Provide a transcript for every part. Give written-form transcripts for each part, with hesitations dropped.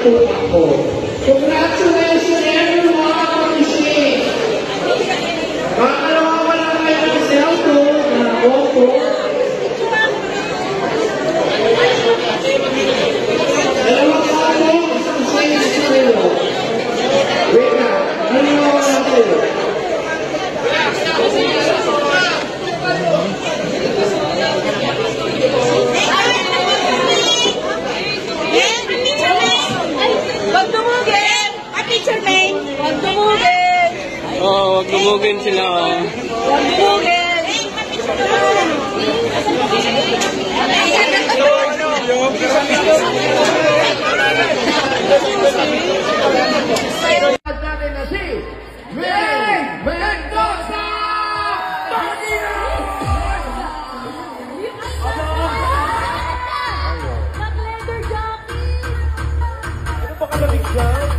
tutak ko. Congratulations everyone on the shake! Baka nawawala kayo ng cellphone na auto. Dalawang tao, isang shake sa sarilo. Wait na, ano nawawala kayo? Oo, wag lumugin sila. Wag lumugin! Natin na si May Mendoza! Mag-leather jockey! Ano pa kalabig dyan?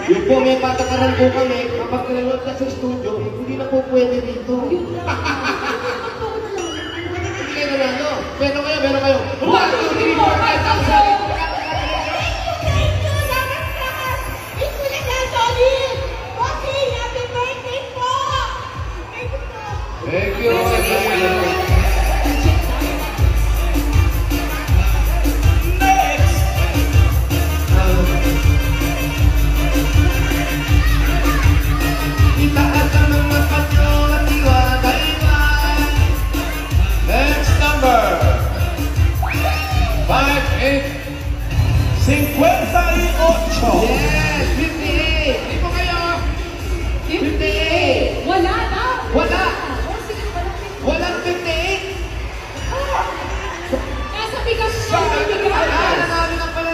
Yung po may patakaran po kami, kapag nanonood ka sa studio, hindi na po pwede dito. Hindi kayo nanalo. Meron kayo. 1, 2, 3, 4, 5, 6, 7, 8. Thank you. Yes! 58! Hindi po kayo! 58! Wala na! Wala! Oh, sige, Walang 58! Nasa bigas mo! Namin ang pala.